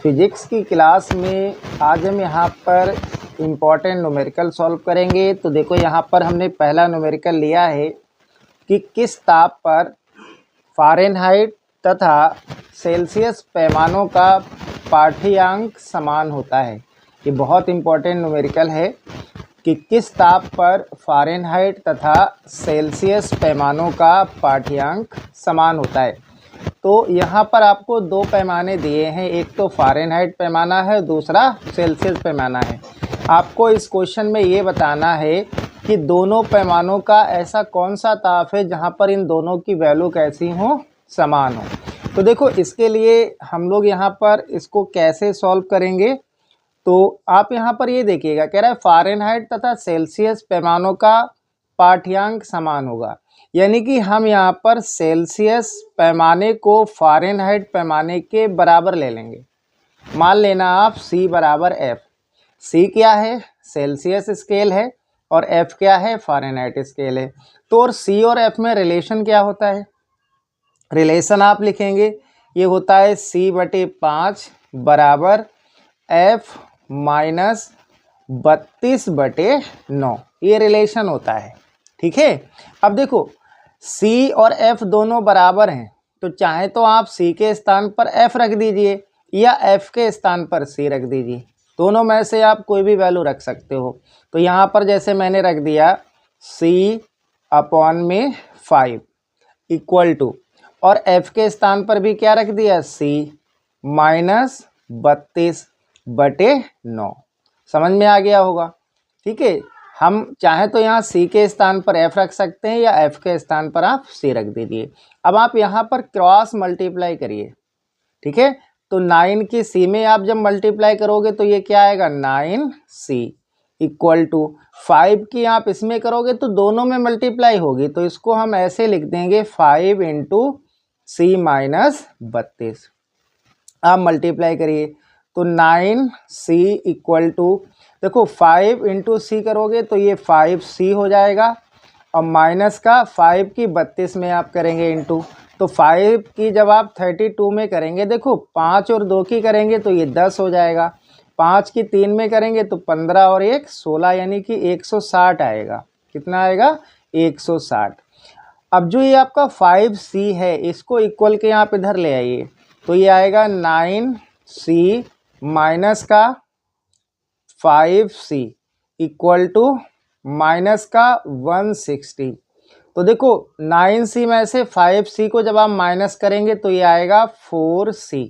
Physics की class में आज हम यहाँ पर इम्पॉर्टेंट न्यूमेरिकल सॉल्व करेंगे। तो देखो यहाँ पर हमने पहला न्यूमेरिकल लिया है कि किस ताप पर फ़ारेनहाइट तथा सेल्सियस पैमानों का पाठ्यांक समान होता है। ये बहुत इम्पॉर्टेंट न्यूमेरिकल है कि किस ताप पर फ़ारेनहाइट तथा सेल्सियस पैमानों का पाठ्यांक समान होता है। तो यहाँ पर आपको दो पैमाने दिए हैं, एक तो फ़ारेनहाइट पैमाना है, दूसरा सेल्सियस पैमाना है। आपको इस क्वेश्चन में ये बताना है कि दोनों पैमानों का ऐसा कौन सा ताप है जहाँ पर इन दोनों की वैल्यू कैसी हो, समान हो। तो देखो इसके लिए हम लोग यहाँ पर इसको कैसे सॉल्व करेंगे। तो आप यहाँ पर ये देखिएगा, कह रहा है फ़ारेनहाइट तथा सेल्सियस पैमानों का पाठ्यांक समान होगा, यानी कि हम यहाँ पर सेल्सियस पैमाने को फ़ारेनहाइट पैमाने के बराबर ले लेंगे। मान लेना आप C बराबर F। C क्या है, सेल्सियस स्केल है, और F क्या है, फ़ारेनहाइट स्केल है। तो और C और F में रिलेशन क्या होता है, रिलेशन आप लिखेंगे, ये होता है C/5 बराबर F माइनस 32/9, ये रिलेशन होता है। ठीक है। अब देखो C और F दोनों बराबर हैं, तो चाहे तो आप C के स्थान पर F रख दीजिए या F के स्थान पर C रख दीजिए, दोनों में से आप कोई भी वैल्यू रख सकते हो। तो यहाँ पर जैसे मैंने रख दिया C/5 इक्वल टू, और F के स्थान पर भी क्या रख दिया, C माइनस 32/9। समझ में आ गया होगा। ठीक है। हम चाहे तो यहाँ C के स्थान पर F रख सकते हैं या F के स्थान पर आप C रख दीजिए। अब आप यहाँ पर क्रॉस मल्टीप्लाई करिए। ठीक है। तो 9 की C में आप जब मल्टीप्लाई करोगे तो ये क्या आएगा, 9C इक्वल टू 5 की आप इसमें करोगे तो दोनों में मल्टीप्लाई होगी, तो इसको हम ऐसे लिख देंगे 5 × C माइनस 32। आप मल्टीप्लाई करिए तो 9C इक्वल टू, देखो 5 × C करोगे तो ये 5C हो जाएगा, और माइनस का 5 की 32 में आप करेंगे इंटू, तो 5 की जब आप 32 में करेंगे, देखो 5 और 2 की करेंगे तो ये 10 हो जाएगा, 5 की 3 में करेंगे तो 15 और 1 16, यानी कि 160 आएगा। कितना आएगा, 160। अब जो ये आपका 5C है, इसको इक्वल के आप इधर ले आइए, तो ये आएगा 9C माइनस का 5C इक्वल टू माइनस का 160। तो देखो 9C में से 5C को जब आप माइनस करेंगे तो ये आएगा 4C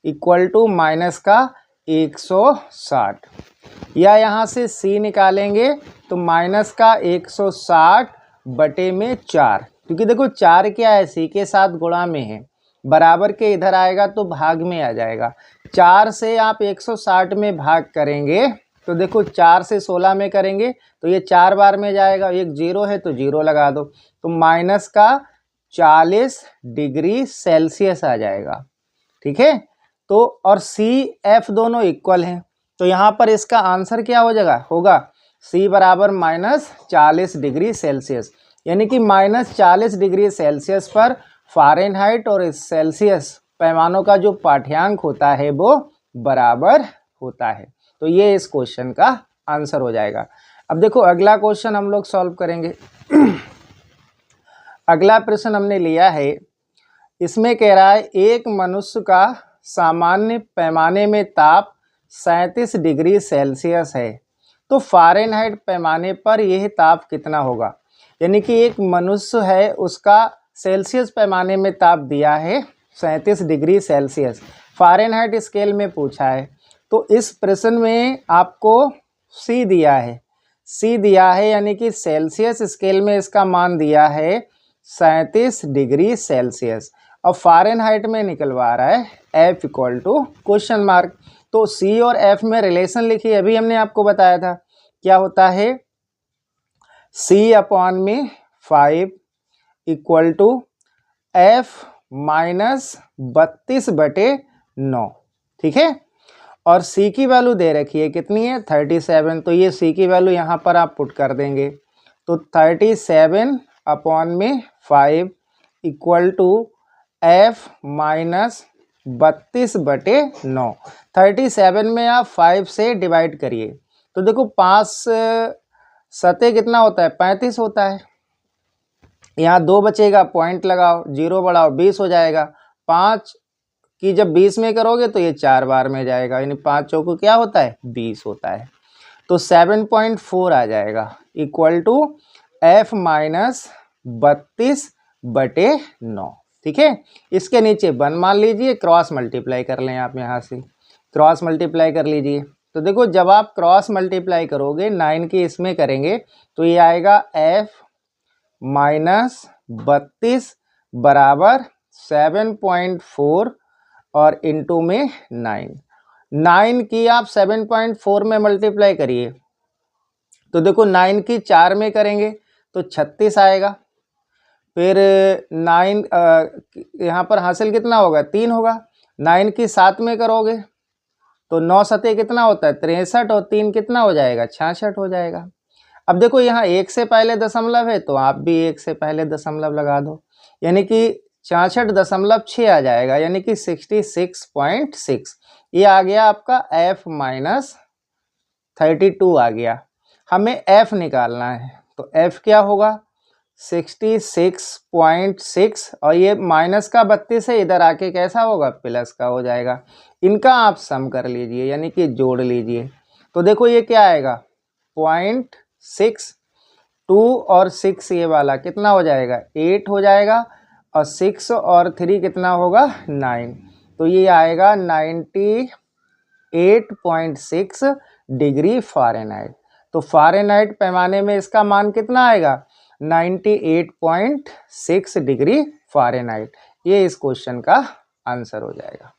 इक्वल टू माइनस का 160, या यहाँ से C निकालेंगे तो माइनस का 160/4, क्योंकि देखो 4 क्या है, C के साथ गुणा में है, बराबर के इधर आएगा तो भाग में आ जाएगा। 4 से आप 160 में भाग करेंगे तो देखो 4 से 16 में करेंगे तो ये 4 बार में जाएगा, एक 0 है तो 0 लगा दो, तो माइनस का 40 डिग्री सेल्सियस आ जाएगा। ठीक है। तो और C/F दोनों इक्वल हैं, तो यहाँ पर इसका आंसर क्या हो जाएगा, होगा C बराबर -40 डिग्री सेल्सियस, यानी कि -40 डिग्री सेल्सियस पर फ़ारेनहाइट और सेल्सियस पैमानों का जो पाठ्यांक होता है वो बराबर होता है। तो ये इस क्वेश्चन का आंसर हो जाएगा। अब देखो अगला क्वेश्चन हम लोग सॉल्व करेंगे। अगला प्रश्न हमने लिया है, इसमें कह रहा है एक मनुष्य का सामान्य पैमाने में ताप 37 डिग्री सेल्सियस है, तो फ़ारेनहाइट पैमाने पर यह ताप कितना होगा। यानी कि एक मनुष्य है, उसका सेल्सियस पैमाने में ताप दिया है 37 डिग्री सेल्सियस, फ़ारेनहाइट स्केल में पूछा है। तो इस प्रश्न में आपको C दिया है, C दिया है, यानी कि सेल्सियस स्केल में इसका मान दिया है 37 डिग्री सेल्सियस, और फ़ारेनहाइट में निकलवा रहा है F equal to question mark. तो C और F में रिलेशन लिखिए, अभी हमने आपको बताया था क्या होता है, C/5 equal to F minus 32/9। ठीक है। और C की वैल्यू दे रखी है, कितनी है, 37, तो ये C की वैल्यू यहाँ पर आप पुट कर देंगे, तो 37/5 इक्वल टू F माइनस 32/9। 37 में आप 5 से डिवाइड करिए तो देखो 5 सते कितना होता है, 35 होता है। यहाँ 2 बचेगा, पॉइंट लगाओ, 0 बढ़ाओ, 20 हो जाएगा। 5 की जब 20 में करोगे तो ये 4 बार में जाएगा, यानी 5 चौको क्या होता है, 20 होता है। तो 7.4 आ जाएगा इक्वल टू F माइनस 32/9। ठीक है, इसके नीचे 1 मान लीजिए, क्रॉस मल्टीप्लाई कर लें आप, यहाँ से क्रॉस मल्टीप्लाई कर लीजिए। तो देखो जब आप क्रॉस मल्टीप्लाई करोगे 9 की इसमें करेंगे तो ये आएगा F माइनस 32 बराबर 7.4 और इंटू में 9 की आप 7.4 में मल्टीप्लाई करिए तो देखो 9 की 4 में करेंगे तो 36 आएगा। फिर 9 यहाँ पर हासिल कितना होगा, 3 होगा। 9 की 7 में करोगे तो 9 सते कितना होता है, 63 और 3 कितना हो जाएगा, 66 हो जाएगा। अब देखो यहाँ 1 से पहले दशमलव है तो आप भी 1 से पहले दशमलव लगा दो, यानी कि 66.6 आ जाएगा, यानी कि 66.6। ये आ गया आपका F माइनस 32 आ गया। हमें F निकालना है तो F क्या होगा, 66.6 और ये माइनस का 32 है, इधर आके कैसा होगा, प्लस का हो जाएगा। इनका आप सम कर लीजिए, यानी कि जोड़ लीजिए। तो देखो ये क्या आएगा, 0.6, 2 और 6 ये वाला कितना हो जाएगा, 8 हो जाएगा, और 6 और 3 कितना होगा, 9। तो ये आएगा 98.6 डिग्री फ़ारेनहाइट। तो फ़ारेनहाइट पैमाने में इसका मान कितना आएगा, 98.6 डिग्री फ़ारेनहाइट। ये इस क्वेश्चन का आंसर हो जाएगा।